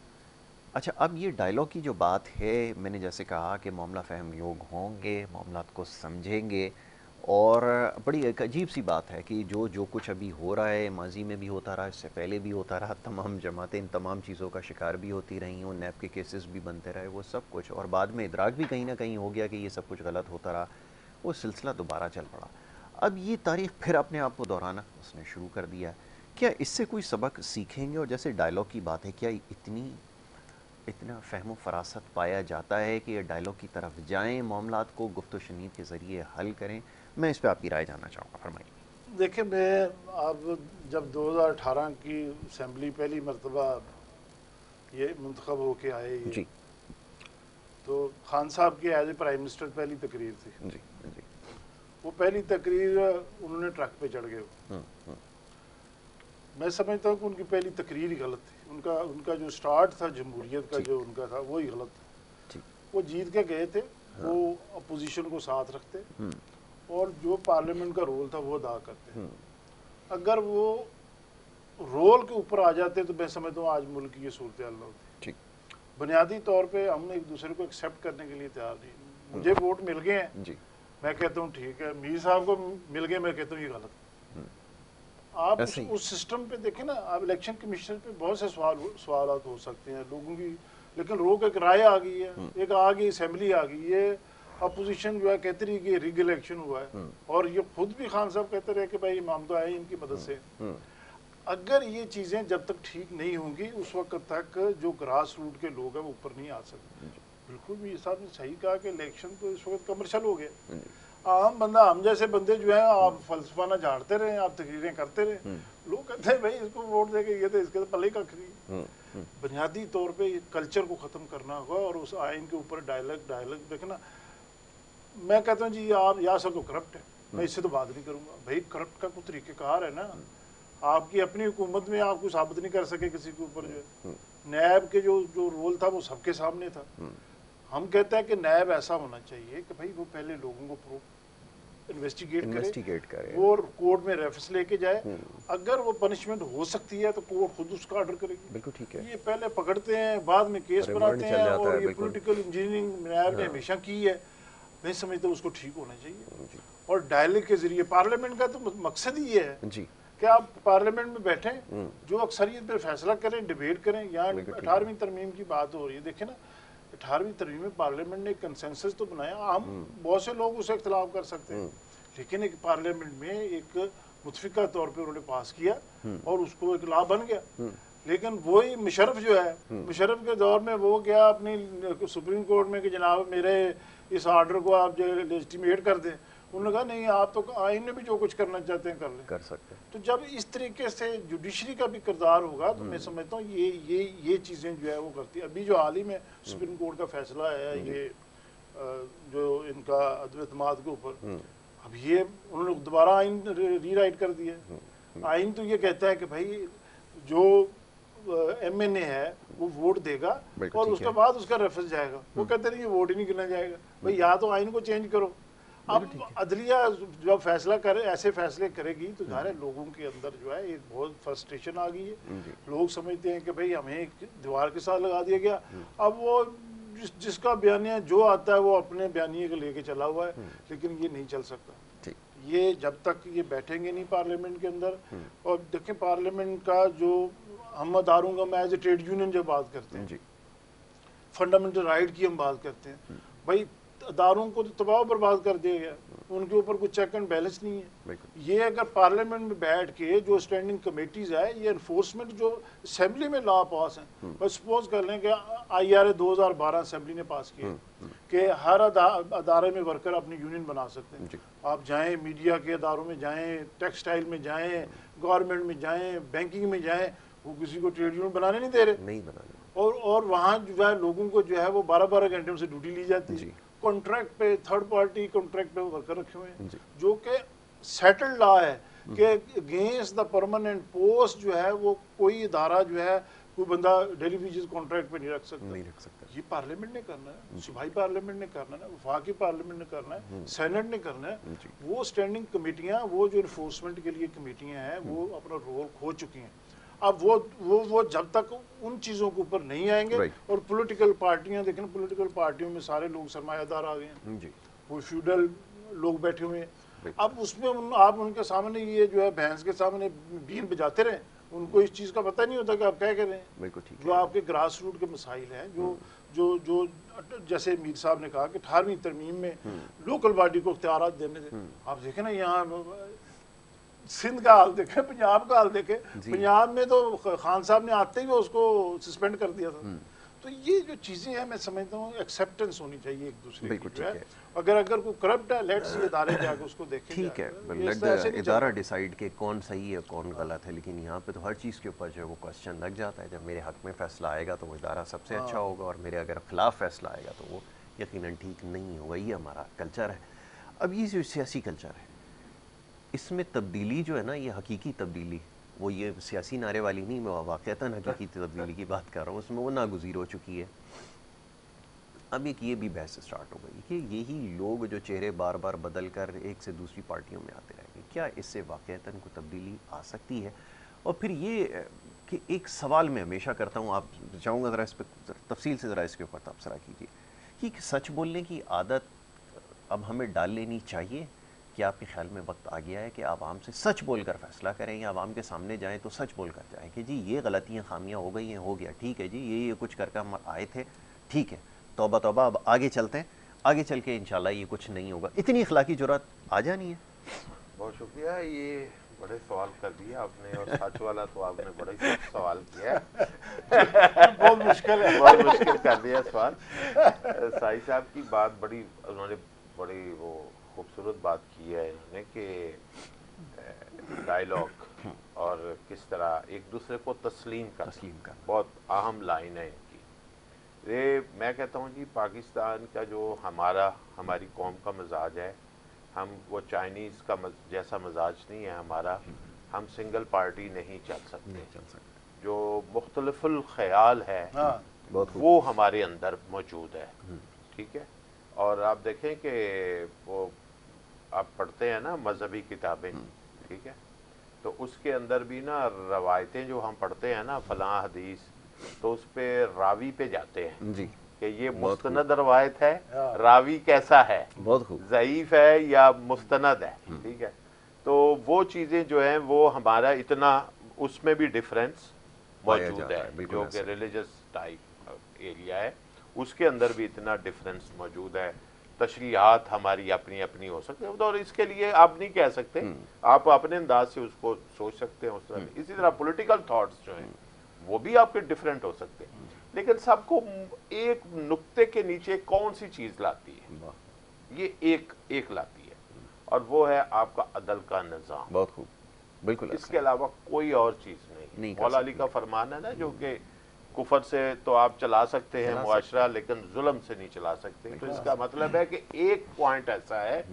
अच्छा, अब ये डायलॉग की जो बात है, मैंने जैसे कहा कि मामला फ़हम लोग होंगे, मामलात को समझेंगे, और बड़ी एक अजीब सी बात है कि जो कुछ अभी हो रहा है, माजी में भी होता रहा, इससे पहले भी होता रहा, तमाम जमातें इन तमाम चीज़ों का शिकार भी होती रही हों, नैब के केसेस भी बनते रहे, वो सब कुछ, और बाद में इदराक भी कहीं ना कहीं हो गया कि ये सब कुछ गलत होता रहा, वो सिलसिला दोबारा चल पड़ा। अब ये तारीख़ फिर अपने आप को दोहराना उसने शुरू कर दिया है। क्या इससे कोई सबक सीखेंगे? और जैसे डायलॉग की बात है, क्या इतना फ़हम फरासत पाया जाता है कि ये डायलॉग की तरफ जाएँ, मामलात को गुफ्त शनीद के ज़रिए हल करें? मैं इस पर आपकी राय जानना चाहूँगा, फरमाइए। देखिए, मैं अब जब 2018 की असम्बली पहली मरतबा ये मुंतखब होके आए जी, तो खान साहब की एज ए प्राइम मिनिस्टर पहली तकरीर थी जी। वो पहली तकरीर उन्होंने ट्रक पे चढ़ गए। मैं समझता हूँ कि उनकी पहली तकरीर ही गलत थी। उनका जो स्टार्ट था जमहूरियत का जो उनका था वो ही गलत था। वो जीत के गए थे, वो अपोजिशन को साथ रखते और जो पार्लियामेंट का रोल था वो अदा करते। अगर वो रोल के ऊपर आ जाते तो मैं समझता हूँ आज मुल्क की ये सूरत हाल न होती। बुनियादी तौर पे हम एक दूसरे को एक्सेप्ट करने के लिए तैयार नहीं। मुझे वोट मिल गए हैं, मैं कहता हूँ ठीक है, मीर साहब को मिल गए, मैं कहता हूँ ये गलत। आप उस सिस्टम पे देखें ना, आप इलेक्शन कमीशन पे बहुत से सवाल हो सकते हैं लोगों की, लेकिन लोग एक राय आ गई है, एक आ गई असेंबली आ गई, ये अपोजिशन जो है कहती रही कि रिग इलेक्शन हुआ है, और ये खुद भी खान साहब कहते रहे कि भाई इमाम तो आए इनकी मदद से। अगर ये चीज़ें जब तक ठीक नहीं होंगी उस वक्त तक जो ग्रास रूट के लोग हैं वो ऊपर नहीं आ सकते। बिल्कुल भी साहब ने सही कहा कि इलेक्शन तो इस वक्त कमर्शियल हो गया। आम बंदा, हम जैसे बंदे जो हैं, आप फलसफाना झाड़ते रहे, आप तकरीरें करते रहे, लोग कहते हैं भाई इसको वोट देके ये तो इसके तो पल्ले कख नहीं। बुनियादी तौर पे कल्चर को ख़त्म करना होगा और उस आइन के ऊपर डायलॉग देखना। मैं कहता हूँ जी आप या सब तो करप्ट है, मैं इससे तो बात नहीं करूँगा। भाई करप्ट का कुछ तरीक़ेकार है ना, आपकी अपनी हुकूमत में आप कुछ साबित नहीं कर सके किसी के ऊपर। जो नैब के जो रोल था वो सबके सामने था। हम कहते हैं कि नैब ऐसा होना चाहिए कि भाई वो पहले लोगों को इन्वेस्टिगेट करे, वो कोर्ट में रेफरेंस लेके जाए, अगर वो पनिशमेंट हो सकती है तो कोर्ट खुद उसका ऑर्डर करेगी। बिल्कुल ठीक है। ये पहले पकड़ते हैं, बाद में केस बनाते हैं, और ये पॉलिटिकल इंजीनियरिंग नैब ने हमेशा की है। मैं समझता हूँ उसको ठीक होना चाहिए। और डायलॉग के जरिए, पार्लियामेंट का तो मकसद ही ये है कि आप पार्लियामेंट में बैठें, जो अक्सरियत पे फैसला करें, डिबेट करें। यहाँ 18वीं तरमीम की बात हो रही है, देखें ना, 18वीं तरमीम में पार्लियामेंट ने एक कंसेंसस तो बनाया। हम बहुत से लोग उसे इख्तलाफ कर सकते हैं, लेकिन एक पार्लियामेंट में एक मुतफिका तौर पे उन्होंने पास किया और उसको एक लॉ बन गया। लेकिन वही मुशर्रफ जो है, मुशर्रफ के दौर में वो गया अपनी सुप्रीम कोर्ट में कि जनाब मेरे इस आर्डर को आप जो लेजिटिमेट कर दें। उन्होंने कहा नहीं, आप तो आइन में भी जो कुछ करना चाहते हैं कर सकते हैं। तो जब इस तरीके से जुडिशरी का भी किरदार होगा तो मैं समझता हूँ ये चीज़ें जो है वो करती है। अभी जो हाल ही में सुप्रीम कोर्ट का फैसला है, ये जो इनका अद्वैतवाद के ऊपर, अब ये उन्होंने दोबारा आइन रीराइट कर दिया। आइन तो ये कहता है कि भाई जो MNA है वो वोट देगा और उसके बाद उसका रेफरेंस जाएगा। वो कहते नहीं ये वोट ही नहीं गिना जाएगा। भाई या तो आइन को चेंज करो। अब अदलिया जब फैसला करे, ऐसे फैसले करेगी तो सारे लोगों के अंदर जो है एक बहुत फ्रस्ट्रेशन आ गई है। लोग समझते हैं कि भाई हमें एक दीवार के साथ लगा दिया गया। अब वो जिसका बयानिया जो आता है वो अपने बयानिए को लेके चला हुआ है, लेकिन ये नहीं चल सकता। ये जब तक ये बैठेंगे नहीं पार्लियामेंट के अंदर। और देखें पार्लियामेंट का जो हम अदारों का, मैं एज ए ट्रेड यूनियन जब बात करते हैं, फंडामेंटल राइट की हम बात करते हैं, भाई अदारों को तो तबाह बर्बाद कर दिया गया, उनके ऊपर कुछ चेक एंड बैलेंस नहीं है। ये अगर पार्लियामेंट में बैठ के जो स्टैंडिंग कमेटीज है, ये एनफोर्समेंट जो असेंबली में लॉ पास है, बस सपोज कर लें कि IRA 2012 असेंबली ने पास किया कि हर अदारे में वर्कर अपनी यूनियन बना सकते हैं। आप जाएं मीडिया के अदारों में जाएं, टेक्सटाइल में जाएं, गवर्नमेंट में जाएं, बैंकिंग में जाएं, वो किसी को ट्रेड यूनियन बनाने नहीं दे रहे। और वहाँ जो है लोगों को जो है वो 12-12 घंटे से ड्यूटी ली जाती है, कॉन्ट्रैक्ट पे, थर्ड पार्टी कॉन्ट्रैक्ट पे वर्कर रखे हुए हैं, जो कि सेटल्ड लॉ है कि अगेंस्ट द परमानेंट पोस्ट जो है वो कोई इदारा जो है कोई बंदा डेली बेसिस कॉन्ट्रैक्ट पे नहीं रख सकता। ये पार्लियामेंट ने करना है, सूबाई पार्लियामेंट ने करना है, वफाकी पार्लियामेंट ने करना है, सेनेट ने करना है। वो स्टैंडिंग कमेटियाँ, वो जो इन्फोर्समेंट के लिए कमेटियाँ हैं, वो अपना रोल खो चुकी हैं। अब वो जब तक उन चीज़ों के ऊपर नहीं आएंगे और पॉलिटिकल पार्टियां, देखें पॉलिटिकल पार्टियों में सारे लोग सरमायादार आ गए हैं, वो फ्यूडल लोग बैठे हुए हैं। अब उसमें आप उनके सामने ये जो है भैंस के सामने बीन बजाते रहें, उनको इस चीज़ का पता नहीं होता कि आप क्या कह रहे हैं। जो आपके ग्रास रूट के मसाइल हैं, जो जैसे मीर साहब ने कहा कि 18वीं तरमीम में लोकल बॉडी को इख्तियारात देने थे। आप देखें ना, यहाँ सिंध का हाल देखे, पंजाब का हाल देखे। पंजाब में तो खान साहब ने आते ही उसको सस्पेंड कर दिया था। तो ये जो चीज़ें हैं, मैं समझता हूँ एक्सेप्टेंस होनी चाहिए एक दूसरे की। अगर कोई करप्ट है, लेट्स इदारे जाके उसको देखें। ठीक है, इदारा डिसाइड के कौन सही है कौन गलत है, लेकिन यहाँ पे तो हर चीज़ के ऊपर जो है वो क्वेश्चन लग जाता है। जब मेरे हक में फ़ैसला आएगा तो वो इदारा सबसे अच्छा होगा, और मेरे अगर ख़िलाफ़ फ़ैसला आएगा तो वो यकीनन ठीक नहीं होगा। ये हमारा कल्चर है। अब ये जो सियासी कल्चर है, इसमें तब्दीली जो है ना, ये हकीकी तब्दीली, वो ये सियासी नारे वाली नहीं, मैं वाक़तन हकीकी तब्दीली की बात कर रहा हूँ, उसमें वो नागुज़ीर हो चुकी है। अब एक ये भी बहस स्टार्ट हो गई कि यही लोग जो चेहरे बार बार बदल कर एक से दूसरी पार्टियों में आते रहेंगे, क्या इससे वाक़तन को तब्दीली आ सकती है? और फिर ये कि एक सवाल मैं हमेशा करता हूँ, आप चाहूँगा ज़रा इस पर तफसील से ज़रा इसके ऊपर तबसरा कीजिए कि सच बोलने की आदत अब हमें डाल लेनी चाहिए। क्या आपके ख्याल में वक्त आ गया है कि आवाम से सच बोलकर फ़ैसला करें, या आवाम के सामने जाएं तो सच बोल कर जाएं कि जी ये गलतियां खामियां हो गई हैं, हो गया, ठीक है जी, ये कुछ करके हम आए थे, ठीक है, तौबा तौबा, अब आगे चलते हैं, आगे चल के इंशाल्लाह ये कुछ नहीं होगा। इतनी अखलाकी जुर्रत आ जानी है। बहुत शुक्रिया, ये बड़े सवाल कर दिए आपने, और सच वाला तो आपने बड़ा ही सख्त सवाल किया है। बहुत मुश्किल है, बहुत मुश्किल कर दिया सवाल। साई साहब की बात बड़ी, उन्होंने बड़ी वो खूबसूरत बात की है इन्होंने कि डायलॉग और किस तरह एक दूसरे को तस्लीम करना बहुत अहम लाइन है इनकी। ये मैं कहता हूँ जी पाकिस्तान का जो हमारी कौम का मिजाज है, हम वो चाइनीज़ का जैसा मिजाज नहीं है हमारा। हम सिंगल पार्टी नहीं चल सकते। जो मुख्तलिफुल ख्याल है वो हमारे अंदर मौजूद है, ठीक है। और आप देखें कि वो आप पढ़ते हैं ना मजहबी किताबें, ठीक है, तो उसके अंदर भी ना रवायतें जो हम पढ़ते हैं ना फलां हदीस, तो उस पे रावी पे जाते हैं जी कि ये मुस्तनद रवायत है, रावी कैसा है, बहुत खूब, ज़ईफ है या मुस्तनद है, ठीक है। तो वो चीज़ें जो हैं वो हमारा इतना उसमें भी डिफरेंस मौजूद है, जो कि रिलीजियस टाइप एरिया है उसके अंदर भी इतना डिफरेंस मौजूद है। तशरीहात हमारी अपनी अपनी हो सकती है और इसके लिए आप नहीं कह सकते, आप अपने अंदाज से उसको सोच सकते हैं उस तरह। इसी तरह पॉलिटिकल थॉट्स जो हैं वो भी आपके डिफरेंट हो सकते हैं, लेकिन सबको एक नुक्ते के नीचे कौन सी चीज़ लाती है, ये एक लाती है, और वो है आपका अदल का निज़ाम। बहुत खूब, बिल्कुल, इसके अलावा कोई और चीज़ नहीं। मौला अली का फरमान है ना जो कि कुफर से तो आप चला सकते हैं मुआशरा, लेकिन जुल्म से नहीं चला सकते। तो इसका मतलब है कि एक पॉइंट ऐसा है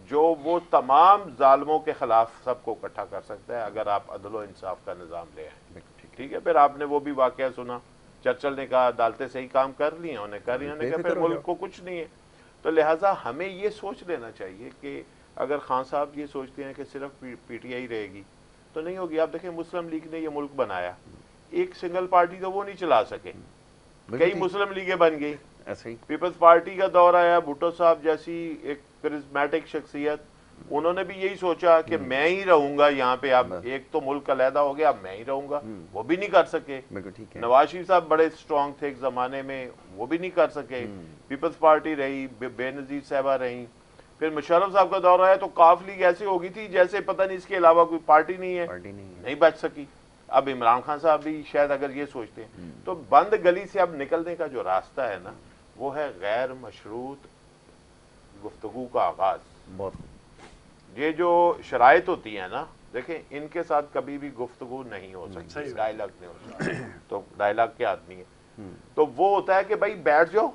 जो वो तमाम जालिमों के खिलाफ सबको इकट्ठा कर सकता है अगर आप अदल व इंसाफ का निज़ाम ले आए, ठीक है। फिर आपने वो भी वाकया सुना, चर्चिल ने कहा अदालतें सही काम कर ली हैं, उन्हें कर रही, उन्होंने कहा फिर मुल्क को कुछ नहीं है। तो लिहाजा हमें ये सोच लेना चाहिए कि अगर खान साहब ये सोचते हैं कि सिर्फ PTI रहेगी तो नहीं होगी। आप देखें मुस्लिम लीग ने ये मुल्क बनाया, एक सिंगल पार्टी तो वो नहीं चला सके, कई मुस्लिम लीगें बन गई, ऐसे ही पीपल्स पार्टी का दौर आया, भुट्टो साहब जैसी एक करिश्मेटिक शख्सियत, उन्होंने भी यही सोचा कि मैं ही रहूंगा यहाँ पे, अब एक तो मुल्क अलहदा हो गया, अब मैं ही रहूंगा, वो भी नहीं कर सके। नवाज शरीफ साहब बड़े स्ट्रॉन्ग थे एक जमाने में, वो भी नहीं कर सके। पीपल्स पार्टी रही, बेनजीर साहबा रही, फिर मुशर्रफ साहब का दौर आया तो काफ लीग ऐसी हो गई थी जैसे पता नहीं इसके अलावा कोई पार्टी नहीं है, नहीं बच सकी। अब इमरान खान साहब भी शायद अगर ये सोचते हैं तो बंद गली से अब निकलने का जो रास्ता है ना वो है गैर मशरूत गुफ्तगू का आगाज। बहुत ये जो शराइत होती है ना, देखें इनके साथ कभी भी गुफ्तगू नहीं हो सकती, डायलॉग नहीं हो सकता। तो डायलॉग के आदमी है तो वो होता है कि भाई बैठ जाओ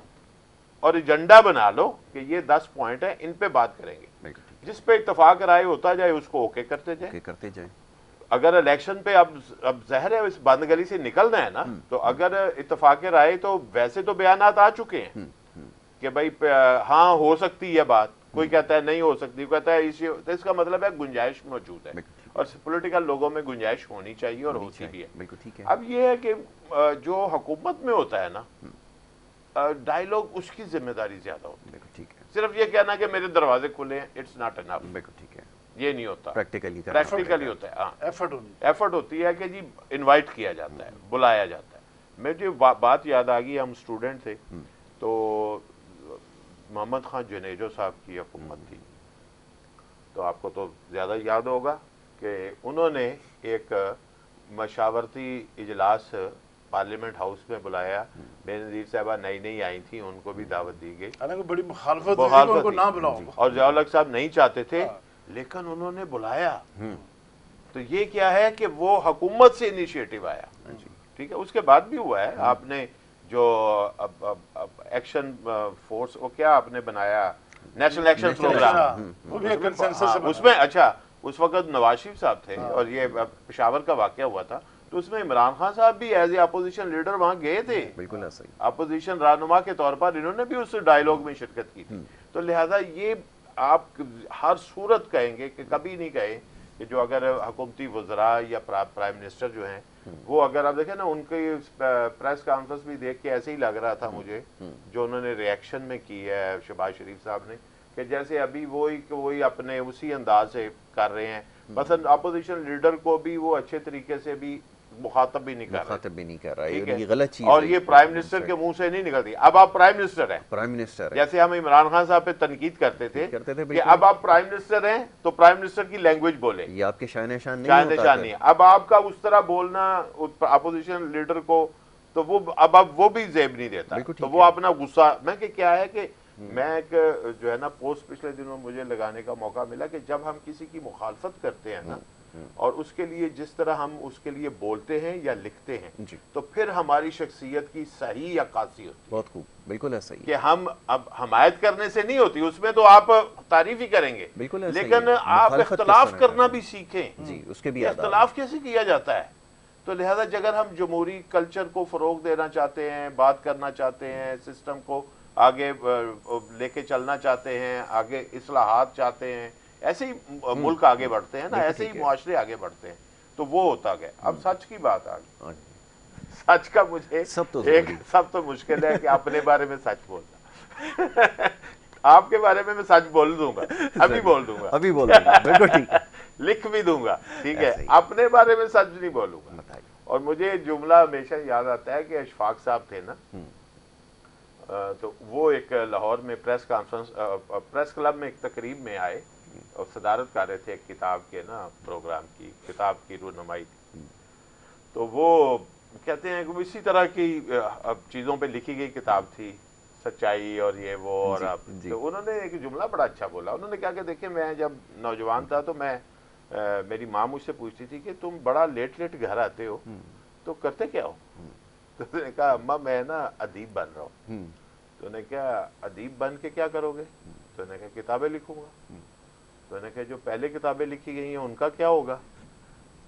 और एजेंडा बना लो कि ये 10 पॉइंट है, इन पे बात करेंगे, जिस पे इत्तेफाक राय होता जाए उसको ओके करते जाए। अगर इलेक्शन पे अब जहर है इस बंद गली से निकलना है ना, तो अगर इत्तेफाक राय तो वैसे तो बयानात आ चुके हैं कि भाई हाँ हो सकती है बात, कोई कहता है नहीं हो सकती, कहता है तो इसका मतलब है गुंजाइश मौजूद है, और पॉलिटिकल लोगों में गुंजाइश होनी चाहिए और होती भी है। अब ये है कि जो हुकूमत में होता है ना डायलॉग, उसकी जिम्मेदारी ज्यादा होती है। ठीक है, सिर्फ ये कहना कि मेरे दरवाजे खुले हैं, इट्स नॉट एनफ। ठीक है, ये नहीं होता, प्रैक्टिकली होता है। हाँ, एफर्ट होती है कि जी इनवाइट किया जाता है, बुलाया जाता है। मुझे बात याद आ गई, हम स्टूडेंट थे तो मोहम्मद खान जुनेजो साहब की हुकूमत थी, तो आपको तो ज़्यादा याद होगा कि उन्होंने एक मशावरती इजलास पार्लियामेंट हाउस में बुलाया। बेनज़ीर साहबा नई आई थी, उनको भी दावत दी गई, बड़ी मुखालफत थी और ज़िया-उल-हक साहब नहीं चाहते थे, लेकिन उन्होंने बुलाया। तो ये क्या है कि वो हुकूमत से इनिशिएटिव आया, ठीक है। उसके बाद भी हुआ है, आपने जो अब एक्शन फोर्स वो क्या आपने बनाया, नेशनल एक्शन प्रोग्राम, उसमें अच्छा उस वक्त नवाज शरीफ साहब थे और ये पेशावर का वाकया हुआ था, तो उसमें इमरान खान साहब भी एज ए अपोजिशन लीडर वहां गए थे, बिल्कुल ऐसा ही अपोजिशन रहनुमा के तौर पर, इन्होंने भी उस डायलॉग में शिरकत की थी। तो लिहाजा ये आप हर सूरत कहेंगे कि कभी नहीं कहे कि जो अगर हुकूमती वज़रा या प्राइम मिनिस्टर जो हैं वो अगर आप देखें ना, उनकी प्रेस कॉन्फ्रेंस भी देख के ऐसे ही लग रहा था मुझे जो उन्होंने रिएक्शन में की है शहबाज शरीफ साहब ने, कि जैसे अभी वही अपने उसी अंदाज से कर रहे हैं। बस अपोजिशन लीडर को भी वो अच्छे तरीके से भी मुखातब भी नहीं कर रहा है, ये गलत चीज है, और ये प्राइम मिनिस्टर के मुंह से नहीं निकलती। अब आप प्राइम मिनिस्टर हैं, जैसे हम इमरान खान साहब पे तनकीद करते थे कि अब आप प्राइम मिनिस्टर हैं तो प्राइम मिनिस्टर की लैंग्वेज बोले, ये आपके शान नहीं है। अब आपका उस तरह बोलना अपोजिशन लीडर को, तो वो अब वो भी जेब नहीं देता, तो वो अपना गुस्सा, मैं क्या है कि میں ایک جو ہے نا پوسٹ پچھلے دنوں مجھے لگانے کا موقع ملا کہ جب ہم کسی کی مخالفت کرتے ہیں نا اور اس کے لیے جس طرح ہم اس کے لیے بولتے ہیں یا لکھتے ہیں تو پھر ہماری شخصیت کی صحیح عکاسی ہوتی ہے. بہت خوب, بالکل ایسا ہی کہ ہم اب حمایت کرنے سے نہیں ہوتی, اس میں تو آپ تعریف ہی کریں گے, لیکن آپ اختلاف کرنا بھی سیکھیں. جی, اس کے بھی اختلاف کیسے کیا جاتا ہے. تو لہذا اگر ہم جمہوری کلچر کو فروغ دینا چاہتے ہیں, بات کرنا چاہتے ہیں, سسٹم کو آگے لے کے چلنا چاہتے ہیں, آگے اصلاحات چاہتے ہیں, ایسے ہی ملک آگے بڑھتے ہیں نا, ایسے ہی معاشرے آگے بڑھتے ہیں. تو وہ ہوتا گیا. اب سچ کی بات آ گئی. سچ کا مجھے سب تو مشکل ہے کہ اپنے بارے میں سچ بولنا. آپ کے بارے میں سچ بول دوں گا, ابھی بول دوں گا, بالکل ٹھیک, لکھ بھی دوں گا, ٹھیک ہے. اپنے بارے میں سچ نہیں بولوں گا. اور مجھے جملہ ہمیشہ یاد آتا ہے کہ اشفاق صاحب تھے نا, تو وہ ایک لاہور میں پریس کلب میں ایک تقریب میں آئے اور صدارت کر رہے تھے ایک کتاب کے نا پروگرام کی, کتاب کی رونمائی تھی. تو وہ کہتے ہیں کہ اسی طرح کی چیزوں پہ لکھی گئی کتاب تھی, سچائی اور یہ وہ, اور تو انہوں نے ایک جملہ بڑا اچھا بولا. انہوں نے کہا کہ دیکھیں میں جب نوجوان تھا تو میری ماں مجھ سے پوچھتی تھی کہ تم بڑا لیٹ گھر آتے ہو تو کرتے کیا ہو. تو نے کہا اماں میں نا ادیب بن رہا ہوں. تو نے کہا ادیب بن کے کیا کرو گے. تو نے کہا کتابیں لکھوں گا. تو نے کہا جو پہلے کتابیں لکھی گئی ہیں ان کا کیا ہوگا.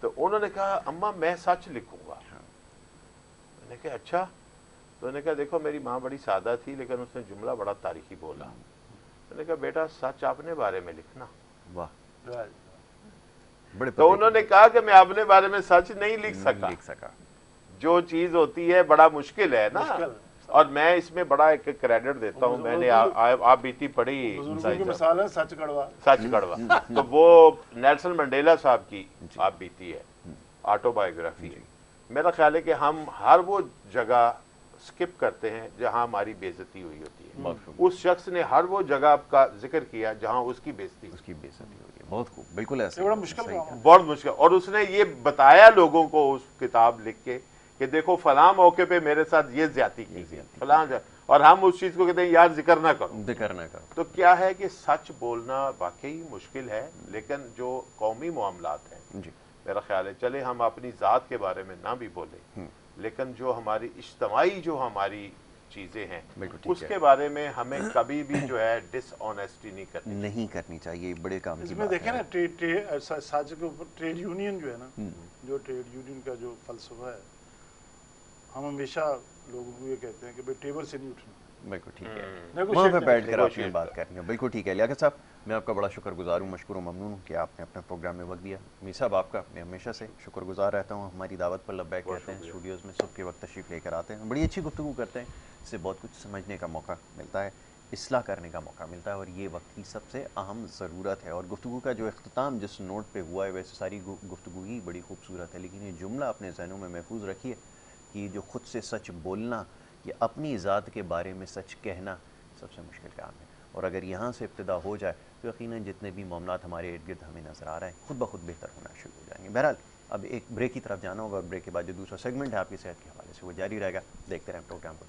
تو انہوں نے کہا اماں میں سچ لکھوں گا. میں نے کہا اچھا. تو نے کہا دیکھو میری ماں بڑی سادہ تھی لیکن اس نے جملہ بڑا تاریخی بولا. میں نے کہا بیٹا سچ اپنے بارے میں لکھنا. واہ, تو انہوں نے کہا کہ میں اپنے بارے میں سچ نہیں لکھ سکا. جو چیز ہوتی ہے بڑا مشکل ہے نا, اور میں اس میں بڑا ایک کریڈٹ دیتا ہوں. میں نے آپ بیتی پڑھی سچ کڑوا. تو وہ نیلسن منڈیلا صاحب کی آپ بیتی ہے, آٹو بایوگرافی. میرا خیال ہے کہ ہم ہر وہ جگہ سکپ کرتے ہیں جہاں ہماری بےعزتی ہوئی ہوتی ہے. اس شخص نے ہر وہ جگہ کا ذکر کیا جہاں اس کی بےعزتی ہوئی ہے. بہت خوب, بالکل ایسا, بڑا مشکل ہے, بہت مشکل. اور اس نے یہ بتایا لوگوں کو اس کتاب لکھ کے کہ دیکھو فلاں موقع پہ میرے ساتھ یہ زیادتی کی فلاں, اور ہم اس چیز کو کہتے ہیں یار ذکر نہ کرو. تو کیا ہے کہ سچ بولنا واقعی مشکل ہے, لیکن جو قومی معاملات ہیں میرا خیال ہے چلے ہم اپنی ذات کے بارے میں نہ بھی بولیں, لیکن جو ہماری اجتماعی جو ہماری چیزیں ہیں اس کے بارے میں ہمیں کبھی بھی جو ہے ڈس آنیسٹی نہیں کرنی چاہیے. بڑے کام اس میں دیکھیں نا سچ کے اوپر ٹریڈ یونین جو ہے نا, جو ٹریڈ یونین کا جو فلسفہ ہے, ہم ہمیشہ لوگوں کو یہ کہتے ہیں کہ بھائی ٹیبل سے نہیں اٹھنا. بالکل ٹھیک ہے, وہاں پہ بیٹھ کر آپ نے بات کرنی ہے. بالکل ٹھیک ہے لیاقت صاحب, میں آپ کا بڑا شکر گزار ہوں, مشکور و ممنون ہوں کہ آپ نے اپنے پروگرام میں وقت دیا. میر صاحب آپ کا میں ہمیشہ سے شکر گزار رہتا ہوں. ہماری دعوت پر لبیک کہتے ہیں, اسٹوڈیوز میں صبح کے وقت تشریف لے کر آتے ہیں, بڑی اچھی گفتگو کرتے ہیں. اس سے بہت کچھ سمجھنے کا موقع ملتا ہے, اصلاح کرنے کا موقع ملتا ہے, اور یہ وقت کی سب سے اہم ضرورت ہے. اور گفتگو کا جو اختتام جس نوٹ پہ ہوا ہے ویسے ساری گفتگو ہی بڑی خوبصورت ہے, لیکن یہ جملہ اپنے ذہنوں میں محفوظ رکھیے کہ جو خود سے سچ بولنا, یہ اپنی ذات کے بارے میں سچ کہنا سب سے مشکل کام ہے. اور اگر یہاں سے ابتدا ہو جائے تو یقیناً جتنے بھی معاملات ہمارے ارد گرد ہمیں نظر آ رہے ہیں خود بخود بہتر ہونا شروع ہو جائیں گے. بہرحال اب ایک بریک کی طرف جانا ہوگا, اور بریک کے بعد جو دوسرا سیگمنٹ ہے آپ کی صحت کے حوالے سے وہ جاری رہے گا. دیکھتے رہیں پروگرام پر.